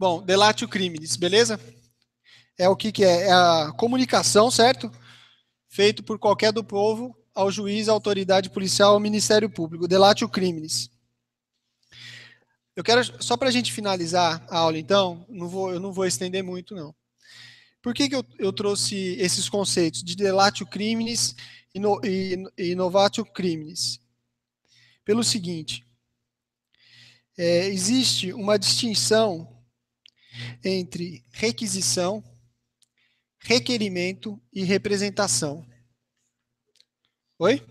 Bom, delatio criminis, beleza? É o que é? É a comunicação, certo? Feito por qualquer do povo ao juiz, à autoridade policial, ao Ministério Público. Delatio criminis. Eu quero, só para a gente finalizar a aula, então, eu não vou estender muito, não. Por que eu trouxe esses conceitos de delatio criminis e novatio criminis? Pelo seguinte, existe uma distinção entre requisição, requerimento e representação. Oi?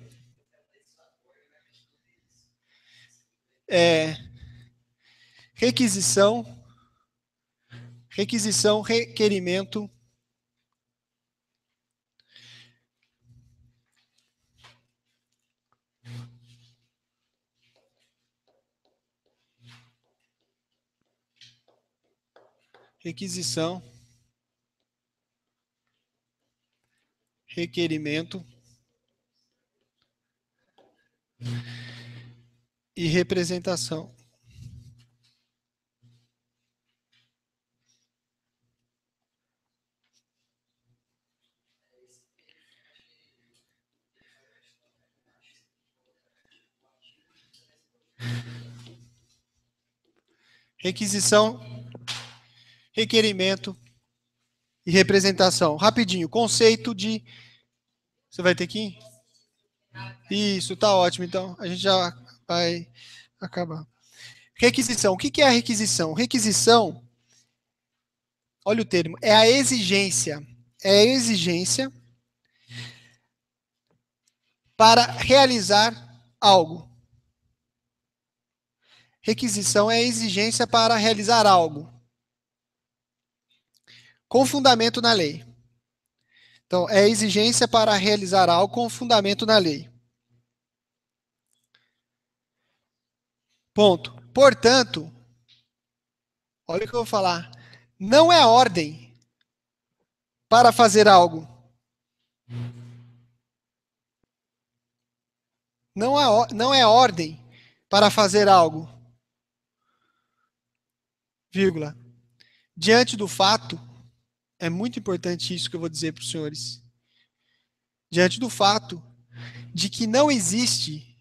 Requisição, requerimento requisição, requerimento e representação. Requisição, requerimento e representação. Rapidinho, conceito de... Você vai ter que ir? Isso, tá ótimo. Então, a gente já vai acabar. Requisição. O que é a requisição? Requisição, olha o termo, é a exigência. É a exigência para realizar algo. Requisição é a exigência para realizar algo. Com fundamento na lei. Então, é a exigência para realizar algo com fundamento na lei. Ponto. Portanto, olha o que eu vou falar. Não é ordem para fazer algo. Não é ordem para fazer algo. Vírgula. Diante do fato, é muito importante isso que eu vou dizer para os senhores. Diante do fato de que não existe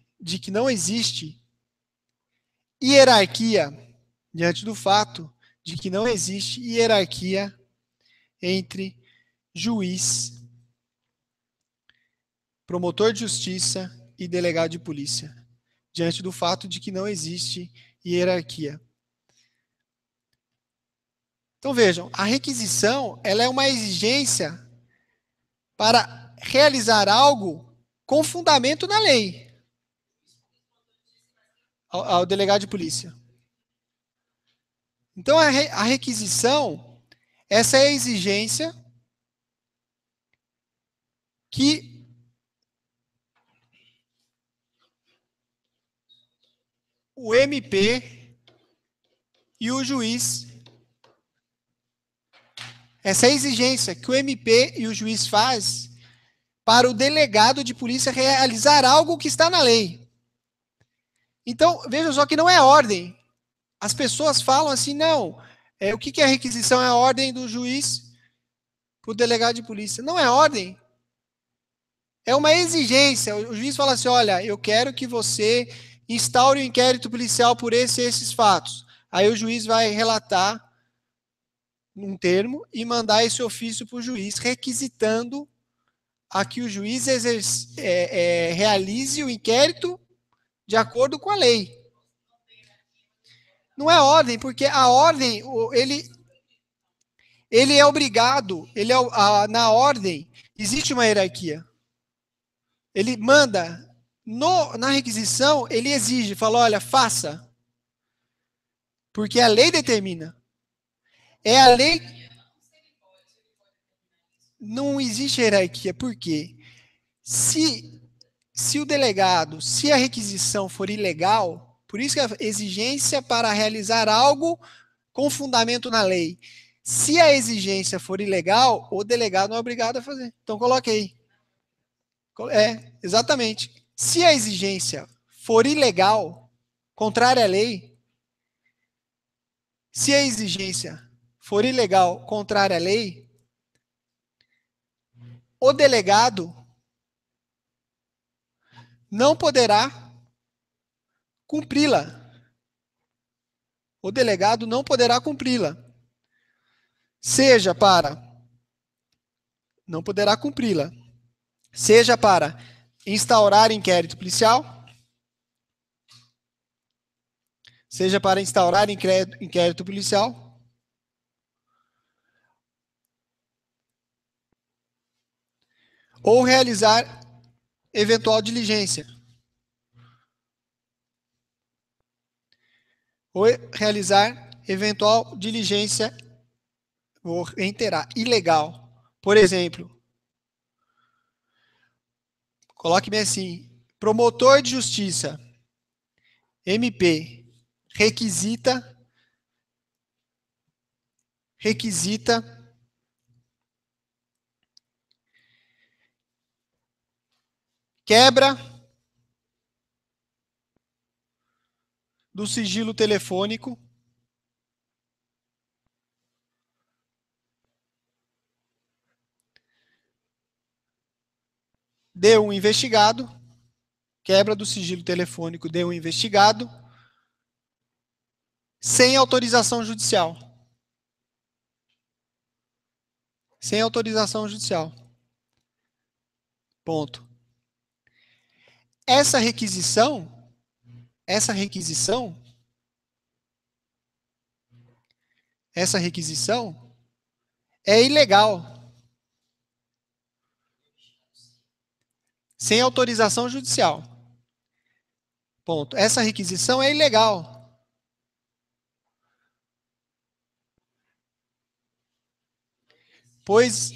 hierarquia, diante do fato de que não existe hierarquia entre juiz, promotor de justiça e delegado de polícia. Diante do fato de que não existe hierarquia. Então vejam, a requisição ela é uma exigência para realizar algo com fundamento na lei. Ao delegado de polícia. Então a requisição, essa é a exigência que o MP e o juiz, essa é a exigência que o MP e o juiz faz para o delegado de polícia realizar algo que está na lei. Então, vejam só que não é ordem. As pessoas falam assim, não, o que é requisição? É a ordem do juiz para o delegado de polícia. Não é ordem. É uma exigência. O juiz fala assim, olha, eu quero que você instaure o inquérito policial por esses fatos. Aí o juiz vai relatar um termo e mandar esse ofício para o juiz, requisitando a que o juiz realize o inquérito de acordo com a lei. Não é ordem, porque a ordem, ele é obrigado, na ordem, existe uma hierarquia. Ele manda, na requisição, ele exige, fala, olha, faça. Porque a lei determina. É a lei... Não existe hierarquia, por quê? Se o delegado, se a requisição for ilegal, por isso que a exigência para realizar algo com fundamento na lei. Se a exigência for ilegal, o delegado não é obrigado a fazer. Então coloque aí. Exatamente. Se a exigência for ilegal, contrária à lei, Se a exigência for ilegal, contrária à lei, o delegado não poderá cumpri-la. O delegado não poderá cumpri-la. Seja para, não poderá cumpri-la, seja para instaurar inquérito policial, seja para instaurar inquérito policial, ou realizar eventual diligência. Ou realizar eventual diligência, vou reiterar, ilegal. Por exemplo, coloque-me assim, promotor de justiça, MP, requisita quebra do sigilo telefônico de um investigado, quebra do sigilo telefônico de um investigado, sem autorização judicial. Sem autorização judicial. Ponto. Essa requisição é ilegal. Sem autorização judicial. Ponto. Essa requisição é ilegal. Pois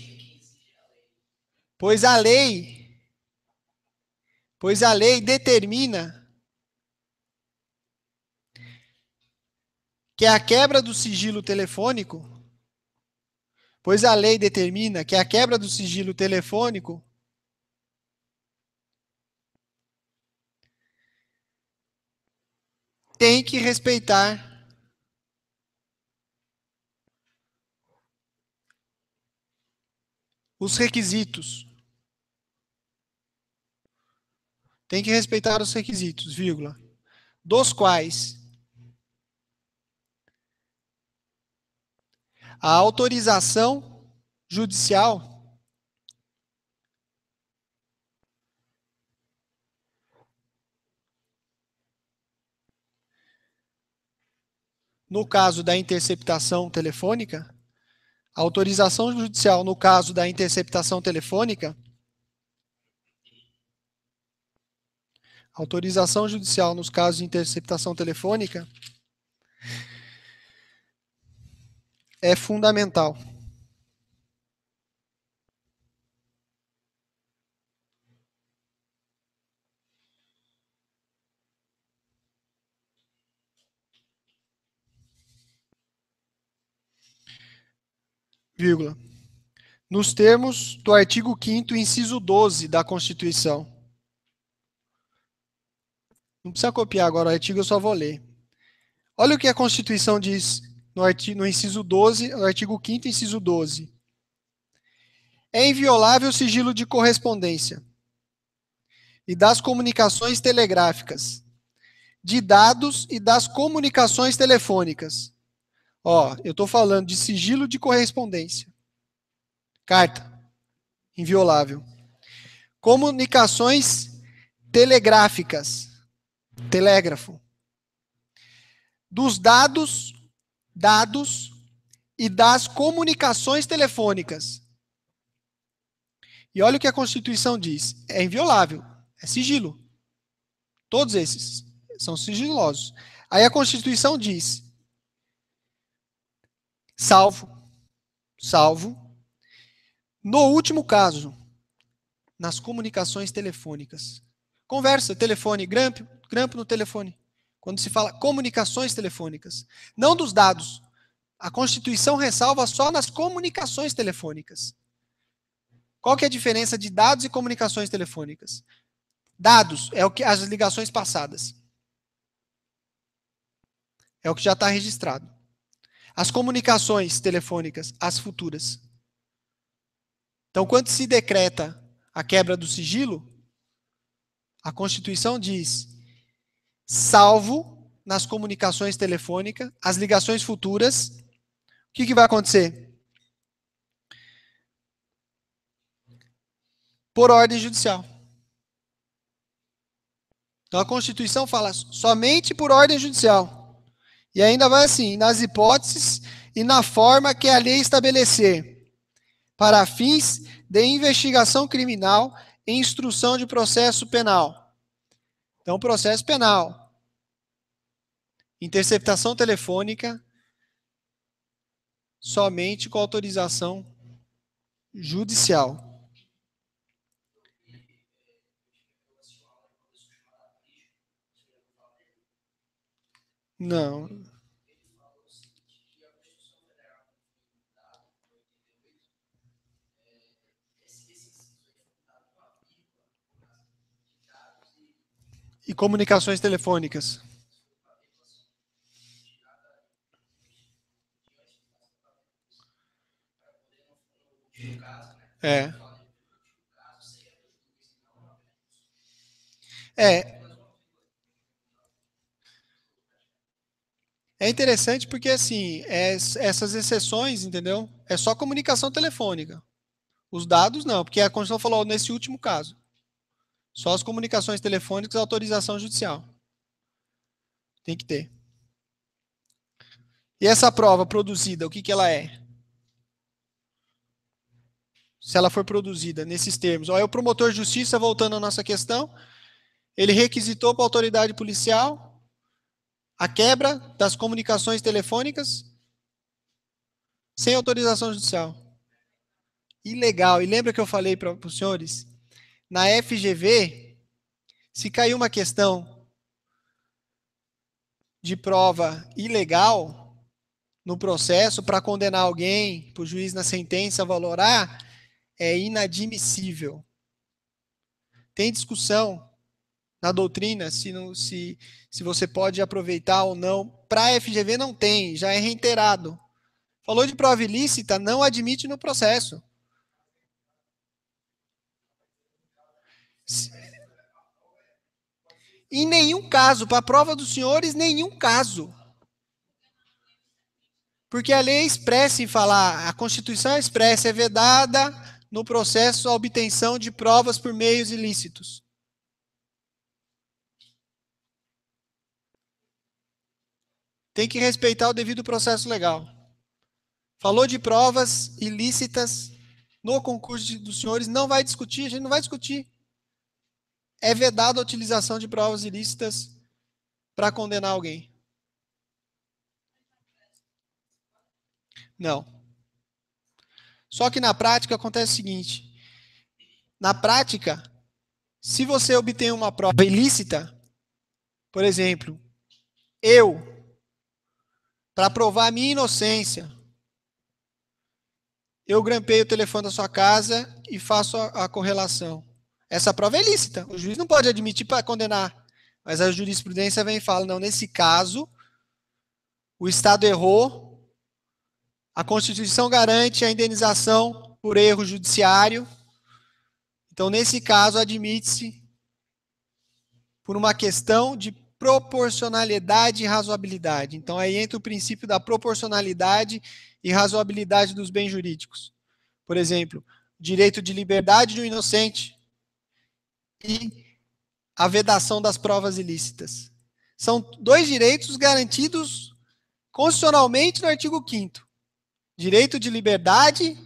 a lei determina que a quebra do sigilo telefônico, tem que respeitar os requisitos. Tem que respeitar os requisitos, vírgula, dos quais a autorização judicial no caso da interceptação telefônica, a autorização judicial no caso da interceptação telefônica, autorização judicial nos casos de interceptação telefônica é fundamental. Vírgula. Nos termos do artigo 5º, inciso 12 da Constituição. Não precisa copiar agora o artigo, eu só vou ler. Olha o que a Constituição diz no inciso 12, no artigo 5º, inciso 12. É inviolável o sigilo de correspondência e das comunicações telegráficas, de dados e das comunicações telefônicas. Ó, eu estou falando de sigilo de correspondência. Carta, inviolável. Comunicações telegráficas, telégrafo. Dos dados e das comunicações telefônicas. E olha o que a Constituição diz. É inviolável, é sigilo. Todos esses são sigilosos. Aí a Constituição diz, salvo, no último caso, nas comunicações telefônicas. Conversa, telefone, grampo no telefone. Quando se fala comunicações telefônicas. Não dos dados. A Constituição ressalva só nas comunicações telefônicas. Qual que é a diferença de dados e comunicações telefônicas? Dados é o que as ligações passadas. É o que já está registrado. As comunicações telefônicas, as futuras. Então, quando se decreta a quebra do sigilo, a Constituição diz, salvo nas comunicações telefônicas, as ligações futuras, o que vai acontecer? Por ordem judicial. Então, a Constituição fala somente por ordem judicial. E ainda vai assim, nas hipóteses e na forma que a lei estabelecer, para fins de investigação criminal e instrução de processo penal. Então, processo penal. Interceptação telefônica, somente com autorização judicial. Não. E comunicações telefônicas. É. É. É interessante porque, assim, essas exceções, entendeu? É só comunicação telefônica. Os dados não, porque a Constituição falou nesse último caso. Só as comunicações telefônicas, autorização judicial. Tem que ter. E essa prova produzida, o que ela é? Se ela for produzida nesses termos. Olha, o promotor de justiça, voltando à nossa questão, ele requisitou para a autoridade policial a quebra das comunicações telefônicas sem autorização judicial. Ilegal. E lembra que eu falei para os senhores? Na FGV, se cair uma questão de prova ilegal no processo para condenar alguém, para o juiz na sentença valorar, é inadmissível. Tem discussão na doutrina se você pode aproveitar ou não. Para a FGV não tem, já é reiterado. Falou de prova ilícita, não admite no processo. Em nenhum caso, para a prova dos senhores, nenhum caso. Porque a lei é expressa em falar, a Constituição é expressa, é vedada no processo a obtenção de provas por meios ilícitos. Tem que respeitar o devido processo legal. Falou de provas ilícitas no concurso dos senhores, não vai discutir, a gente não vai discutir. É vedada a utilização de provas ilícitas para condenar alguém. Não. Só que na prática acontece o seguinte: na prática, se você obtém uma prova ilícita, por exemplo, para provar a minha inocência, eu grampeio o telefone da sua casa e faço a correlação. Essa prova é ilícita. O juiz não pode admitir para condenar. Mas a jurisprudência vem e fala, não, nesse caso, o Estado errou, a Constituição garante a indenização por erro judiciário. Então, nesse caso, admite-se por uma questão de proporcionalidade e razoabilidade. Então, aí entra o princípio da proporcionalidade e razoabilidade dos bens jurídicos. Por exemplo, direito de liberdade do inocente e a vedação das provas ilícitas. São dois direitos garantidos constitucionalmente no artigo 5º. Direito de liberdade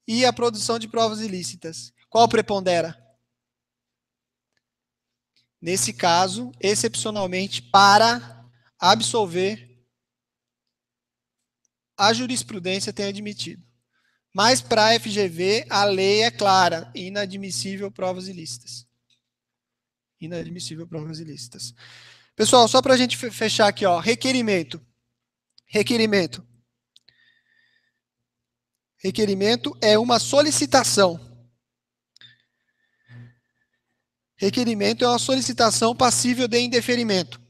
e a produção de provas ilícitas. Qual prepondera? Nesse caso, excepcionalmente, para absolver, a jurisprudência tem admitido. Mas para a FGV, a lei é clara, inadmissível provas ilícitas. Inadmissível provas ilícitas. Pessoal, só para a gente fechar aqui, ó, requerimento. Requerimento. Requerimento é uma solicitação. Requerimento é uma solicitação passível de indeferimento.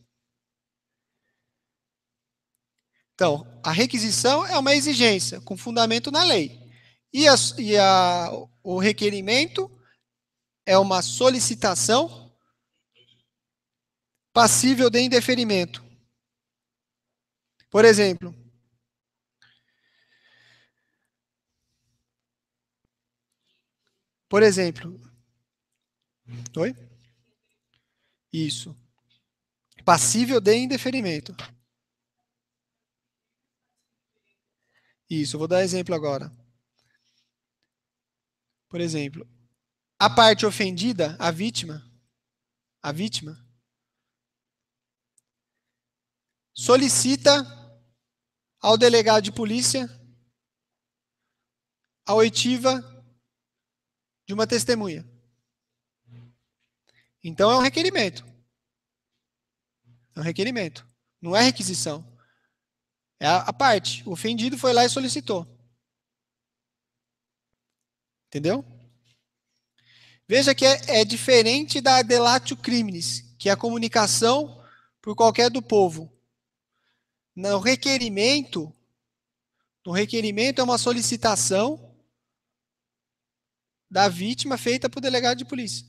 Então, a requisição é uma exigência com fundamento na lei. O requerimento é uma solicitação passível de indeferimento. Por exemplo, oi? Isso. Passível de indeferimento. Isso, eu vou dar exemplo agora. Por exemplo, a parte ofendida, a vítima, solicita ao delegado de polícia a oitiva de uma testemunha. Então é um requerimento. É um requerimento. Não é requisição. É a parte. O ofendido foi lá e solicitou. Entendeu? Veja que é diferente da delatio criminis, que é a comunicação por qualquer do povo. No requerimento é uma solicitação da vítima feita por delegado de polícia.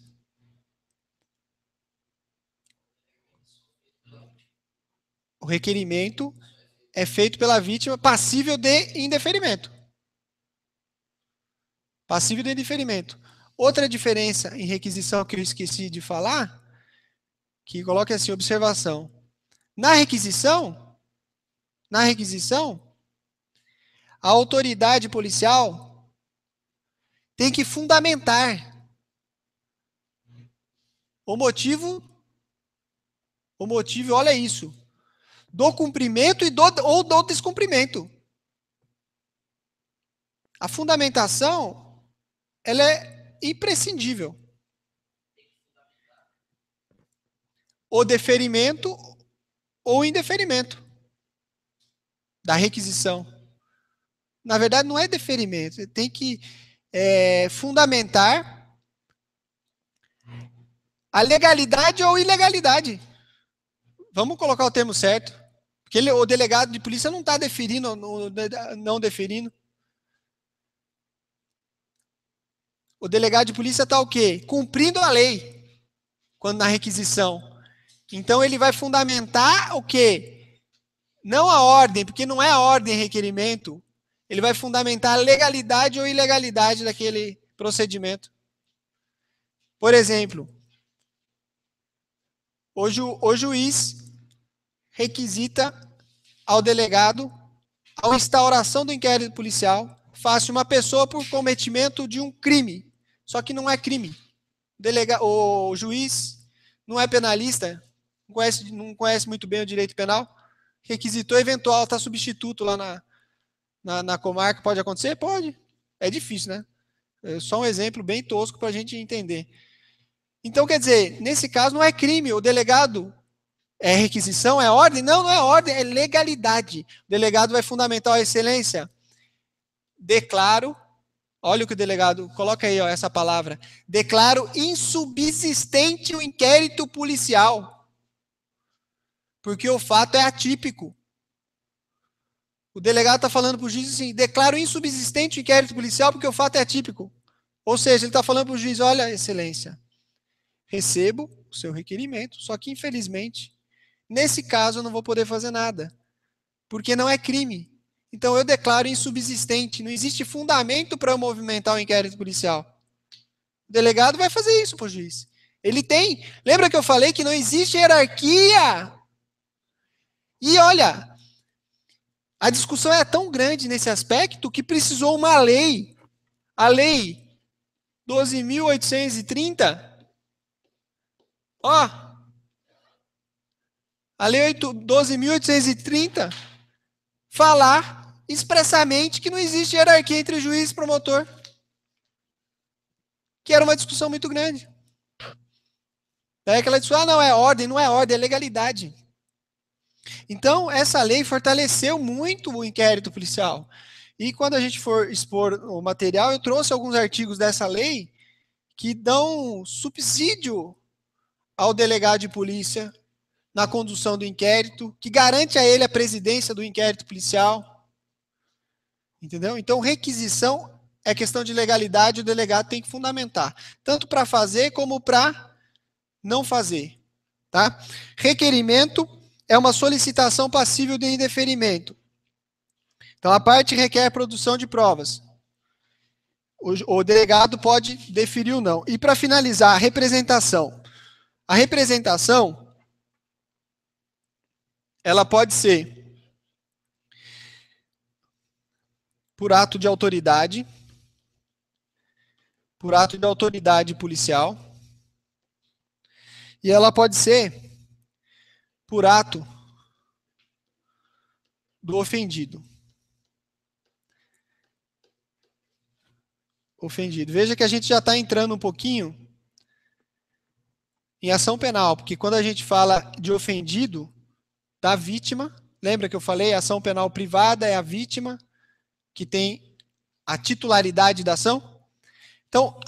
O requerimento é feito pela vítima passível de indeferimento. Passível de indeferimento. Outra diferença em requisição que eu esqueci de falar, que coloca assim, observação. Na requisição, a autoridade policial tem que fundamentar o motivo, olha isso, do cumprimento ou do descumprimento. A fundamentação, ela é imprescindível. O deferimento ou indeferimento da requisição. Na verdade, não é deferimento, você tem que fundamentar a legalidade ou ilegalidade. Vamos colocar o termo certo. Porque o delegado de polícia não está deferindo, não deferindo. O delegado de polícia está o quê? Cumprindo a lei, quando na requisição. Então ele vai fundamentar o quê? Não a ordem, porque não é a ordem requerimento. Ele vai fundamentar a legalidade ou ilegalidade daquele procedimento. Por exemplo, o juiz requisita ao delegado a instauração do inquérito policial face uma pessoa por cometimento de um crime. Só que não é crime. O juiz não é penalista, não conhece muito bem o direito penal, requisitou eventual, está substituto lá na comarca. Pode acontecer? Pode. É difícil, né? É só um exemplo bem tosco para a gente entender. Então, quer dizer, nesse caso não é crime. O delegado é requisição, é ordem? Não, não é ordem, é legalidade. O delegado vai fundamentar a excelência. Declaro, olha o que o delegado, coloca aí ó, essa palavra, declaro insubsistente o inquérito policial, porque o fato é atípico. O delegado está falando para o juiz assim, declaro insubsistente o inquérito policial porque o fato é atípico. Ou seja, ele está falando para o juiz, olha, excelência, recebo o seu requerimento, só que infelizmente, nesse caso eu não vou poder fazer nada, porque não é crime. Então eu declaro insubsistente, não existe fundamento para eu movimentar o inquérito policial. O delegado vai fazer isso para o juiz. Ele tem, lembra que eu falei que não existe hierarquia? E olha, a discussão é tão grande nesse aspecto que precisou uma lei, a lei 12.830, ó, a lei 12.830 falar expressamente que não existe hierarquia entre juiz e promotor, que era uma discussão muito grande. Daí aquela discussão, não é ordem, é legalidade. Então, essa lei fortaleceu muito o inquérito policial. E quando a gente for expor o material, eu trouxe alguns artigos dessa lei que dão subsídio ao delegado de polícia na condução do inquérito, que garante a ele a presidência do inquérito policial. Entendeu? Então, requisição é questão de legalidade, o delegado tem que fundamentar, tanto para fazer como para não fazer. Tá? Requerimento é uma solicitação passível de indeferimento. Então, a parte requer produção de provas. O delegado pode deferir ou não. E para finalizar, a representação. A representação, ela pode ser por ato de autoridade policial, e ela pode ser por ato do ofendido. Veja que a gente já está entrando um pouquinho em ação penal, porque quando a gente fala de ofendido, da vítima, lembra que eu falei, a ação penal privada é a vítima que tem a titularidade da ação? Então,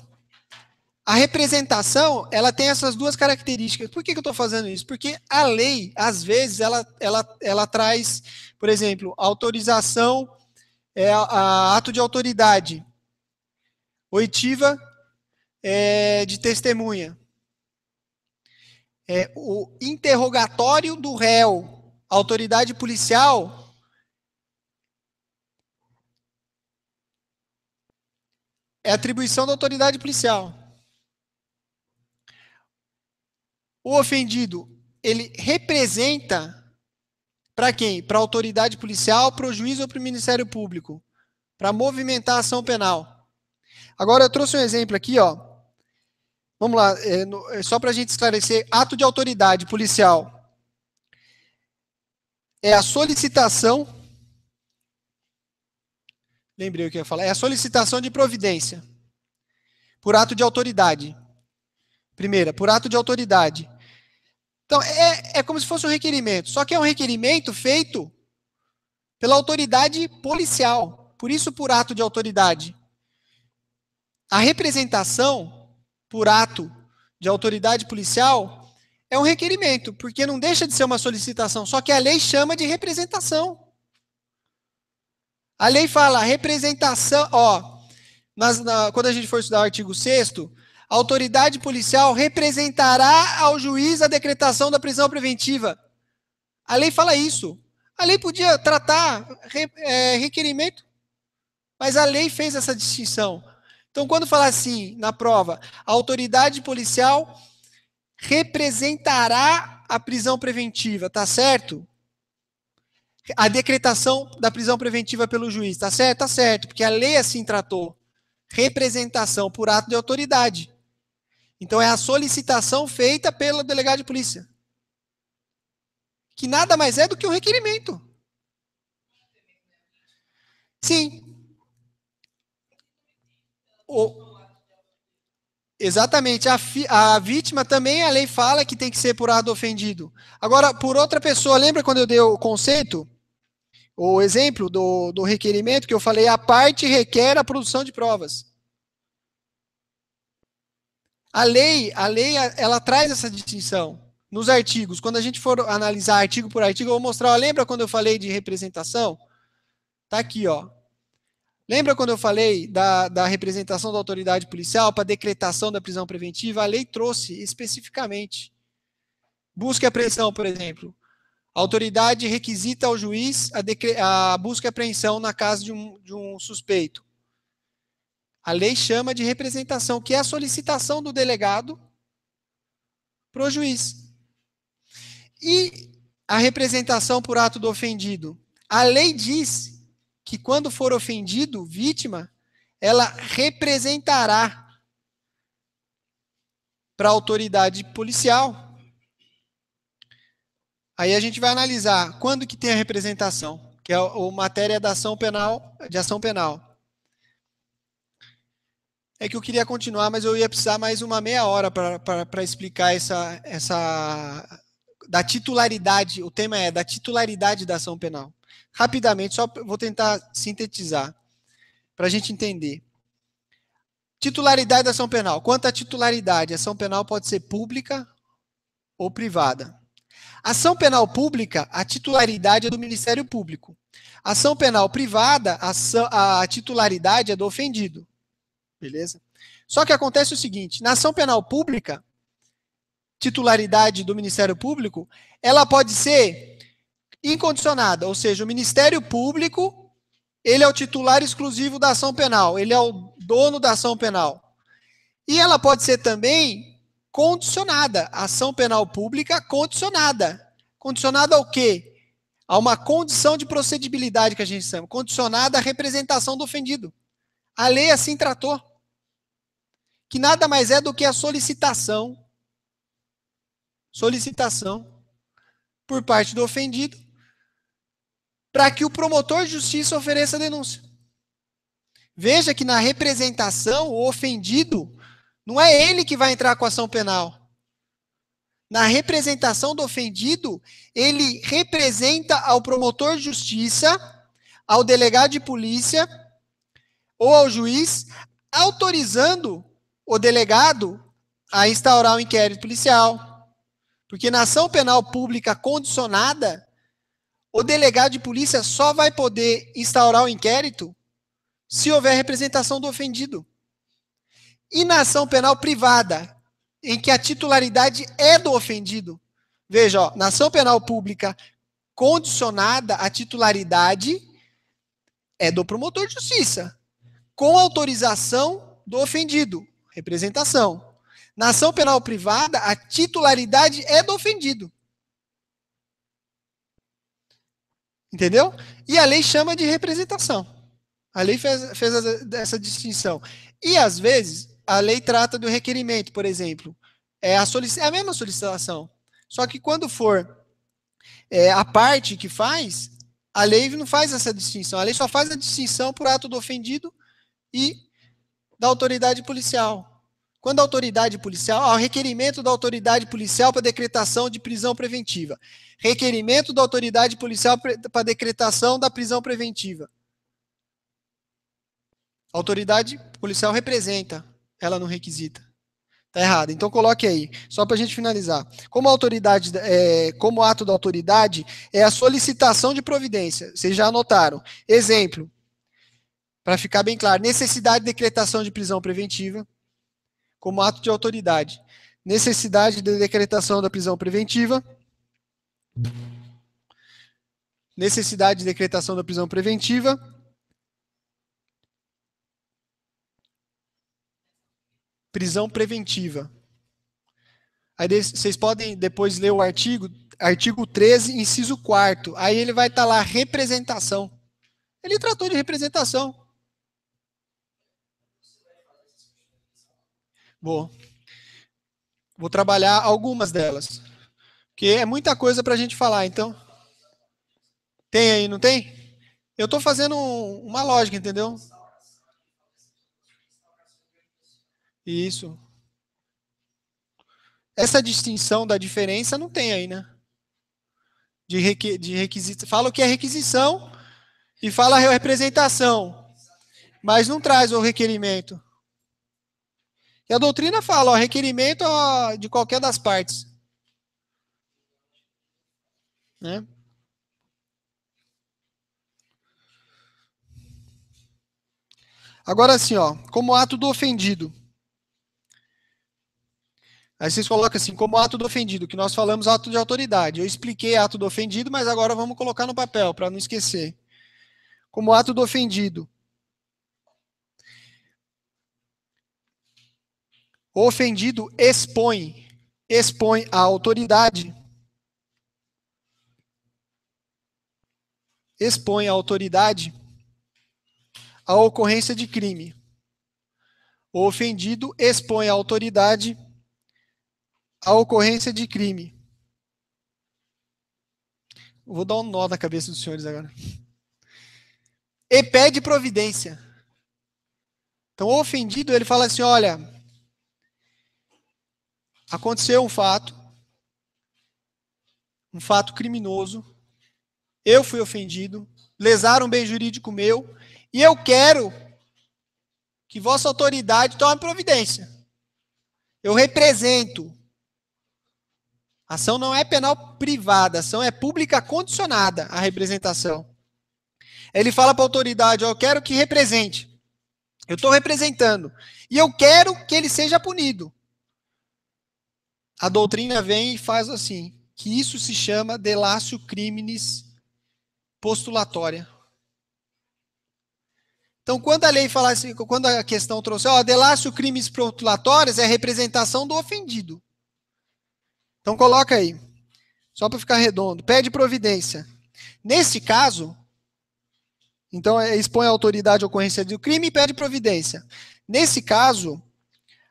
a representação, ela tem essas duas características. Por que eu estou fazendo isso? Porque a lei, às vezes, ela traz, por exemplo, autorização, ato de autoridade, oitiva de testemunha. O interrogatório do réu, autoridade policial, é atribuição da autoridade policial. O ofendido, ele representa para quem? Para a autoridade policial, para o juiz ou para o Ministério Público, para movimentar a ação penal. Agora eu trouxe um exemplo aqui, ó. Vamos lá, só para a gente esclarecer, ato de autoridade policial é a solicitação, lembrei o que eu ia falar, é a solicitação de providência por ato de autoridade. Primeira, por ato de autoridade. Então, é como se fosse um requerimento, só que é um requerimento feito pela autoridade policial, por isso por ato de autoridade. A representação por ato de autoridade policial é um requerimento, porque não deixa de ser uma solicitação, só que a lei chama de representação. A lei fala representação, quando a gente for estudar o artigo 6º, a autoridade policial representará ao juiz a decretação da prisão preventiva. A lei fala isso. A lei podia tratar requerimento, mas a lei fez essa distinção. Então, quando fala assim, na prova, a autoridade policial representará a prisão preventiva, tá certo? A decretação da prisão preventiva pelo juiz, tá certo? Tá certo, porque a lei assim tratou. Representação por ato de autoridade. Então, é a solicitação feita pelo delegado de polícia. Que nada mais é do que um requerimento. Sim. Exatamente. A vítima também, a lei fala que tem que ser por ato ofendido. Agora, por outra pessoa, lembra quando eu dei o conceito? O exemplo do requerimento que eu falei, a parte requer a produção de provas. A lei, ela traz essa distinção nos artigos. Quando a gente for analisar artigo por artigo, eu vou mostrar, ó, lembra quando eu falei de representação? Tá aqui, ó. Lembra quando eu falei da representação da autoridade policial para decretação da prisão preventiva? A lei trouxe especificamente. Busca e apreensão, por exemplo. A autoridade requisita ao juiz a busca e apreensão na casa de um suspeito. A lei chama de representação, que é a solicitação do delegado para o juiz. E a representação por ato do ofendido. A lei diz que quando for ofendido, vítima, ela representará para a autoridade policial. Aí a gente vai analisar quando que tem a representação, que é a matéria da ação penal, de ação penal. É que eu queria continuar, mas eu ia precisar mais uma meia hora para explicar essa da titularidade. O tema é da titularidade da ação penal. Rapidamente, só vou tentar sintetizar para a gente entender. Titularidade da ação penal. Quanto à titularidade, a ação penal pode ser pública ou privada. Ação penal pública, a titularidade é do Ministério Público. Ação penal privada, a titularidade é do ofendido. Beleza? Só que acontece o seguinte, na ação penal pública, titularidade do Ministério Público, ela pode ser incondicionada, ou seja, o Ministério Público, ele é o titular exclusivo da ação penal, ele é o dono da ação penal. E ela pode ser também condicionada, ação penal pública condicionada. Condicionada ao quê? A uma condição de procedibilidade que a gente chama, condicionada à representação do ofendido. A lei assim tratou. Que nada mais é do que a solicitação por parte do ofendido para que o promotor de justiça ofereça a denúncia. Veja que na representação, o ofendido não é ele que vai entrar com a ação penal. Na representação do ofendido, ele representa ao promotor de justiça, ao delegado de polícia ou ao juiz, autorizando o delegado a instaurar um inquérito policial. Porque na ação penal pública condicionada, o delegado de polícia só vai poder instaurar o inquérito se houver representação do ofendido. E na ação penal privada, em que a titularidade é do ofendido, veja, ó, na ação penal pública condicionada, a titularidade é do promotor de justiça, com autorização do ofendido, representação. Na ação penal privada, a titularidade é do ofendido. Entendeu? E a lei chama de representação. A lei fez essa distinção. E, às vezes, a lei trata do requerimento, por exemplo. É a mesma solicitação. Só que quando for a parte que faz, a lei não faz essa distinção. A lei só faz a distinção por ato do ofendido e da autoridade policial. Quando a autoridade policial, há o requerimento da autoridade policial para decretação de prisão preventiva. Requerimento da autoridade policial para decretação da prisão preventiva. A autoridade policial representa, ela não requisita. Está errado. Então coloque aí, só para a gente finalizar. Como ato da autoridade é a solicitação de providência. Vocês já anotaram. Exemplo, para ficar bem claro, necessidade de decretação de prisão preventiva. Como ato de autoridade. Necessidade de decretação da prisão preventiva. Necessidade de decretação da prisão preventiva. Prisão preventiva. Aí vocês podem depois ler o artigo 13, inciso 4º. Aí ele vai estar lá, representação. Ele tratou de representação. Vou trabalhar algumas delas. Porque é muita coisa para a gente falar, então. Tem aí, não tem? Eu estou fazendo uma lógica, entendeu? Isso. Essa distinção da diferença não tem aí, né? De requisito. Fala o que é requisição e fala a representação. Mas não traz o requerimento. E a doutrina fala, ó, requerimento de qualquer das partes. Né? Agora assim, ó, como ato do ofendido. Aí vocês colocam assim, como ato do ofendido, que nós falamos ato de autoridade. Eu expliquei ato do ofendido, mas agora vamos colocar no papel, para não esquecer. Como ato do ofendido. O ofendido expõe a autoridade. Expõe a autoridade à ocorrência de crime. O ofendido expõe a autoridade à ocorrência de crime. Vou dar um nó na cabeça dos senhores agora. E pede providência. Então, o ofendido, ele fala assim, olha, aconteceu um fato criminoso, eu fui ofendido, lesaram um bem jurídico meu, e eu quero que vossa autoridade tome providência. Eu represento A ação não é penal privada, a ação é pública condicionada à representação. Ele fala para a autoridade, ó, eu quero que represente. Eu estou representando. E eu quero que ele seja punido. A doutrina vem e faz assim, que isso se chama delatio criminis postulatória. Então, quando a lei fala assim, quando a questão trouxe, ó, delatio criminis postulatórias é a representação do ofendido. Então, coloca aí, só para ficar redondo, pede providência. Nesse caso, então, expõe a autoridade à ocorrência do crime e pede providência. Nesse caso,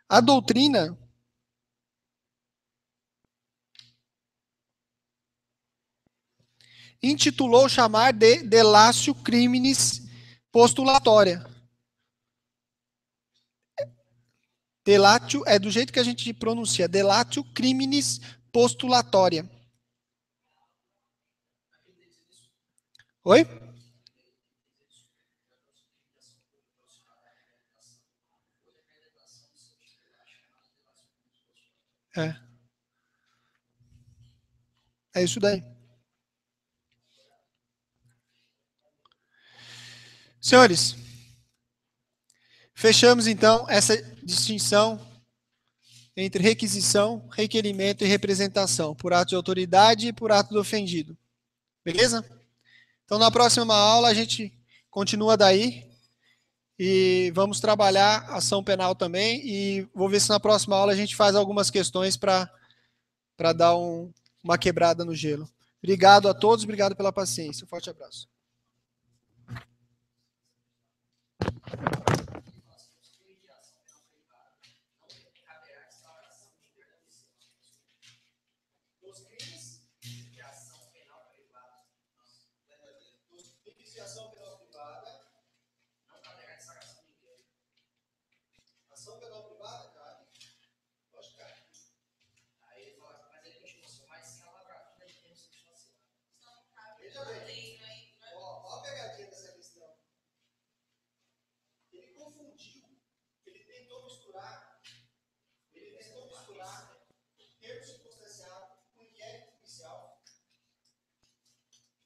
a doutrina intitulou chamar de delatio criminis postulatória. Delatio é do jeito que a gente pronuncia, delatio criminis postulatória. Oi? É. É isso daí. Senhores, fechamos então essa distinção entre requisição, requerimento e representação, por ato de autoridade e por ato do ofendido. Beleza? Então, na próxima aula, a gente continua daí e vamos trabalhar ação penal também. E vou ver se na próxima aula a gente faz algumas questões para dar uma quebrada no gelo. Obrigado a todos, obrigado pela paciência. Um forte abraço. Ação penal privada, cara. Lógico, cara. Aí ele fala, mas ele continua assim, mas sem a lavratura de termos continuação. Veja bem, ó a pegadinha dessa questão. Ele confundiu, ele tentou misturar termo circunstanciado com inquérito policial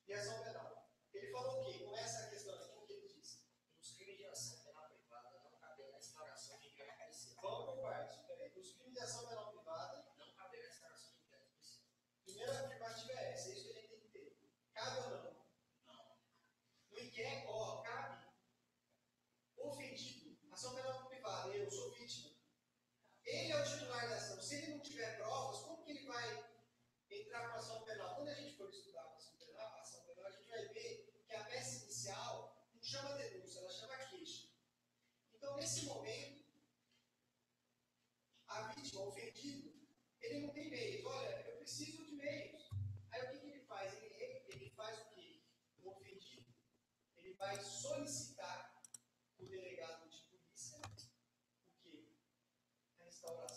e ação penal. Ele falou o quê? Começa a questão aqui, o que ele disse? Nos crimes de ação penal privada não caberá a instauração de inquérito policial. Vamos por parte. Nos crimes de ação penal privada não caberá a instauração de inquérito policial. Primeira afirmativa é essa, é isso que ele tem que ter. Cabe ou não? Não. No inquérito, ó, cabe. Ofendido, ação penal privada, eu sou vítima. Ele é o titular da ação. Se ele não tiver provas, como que ele vai entrar com a ação penal? Quando a gente for estudar a ação penal, a gente vai ver que a peça inicial não chama denúncia, ela chama queixa. Então, nesse momento, a vítima, o ofendido, ele não tem meios. Olha, eu preciso de meios. Aí o que ele faz? Ele faz o quê? O ofendido, ele vai solicitar o delegado de polícia o quê? A instauração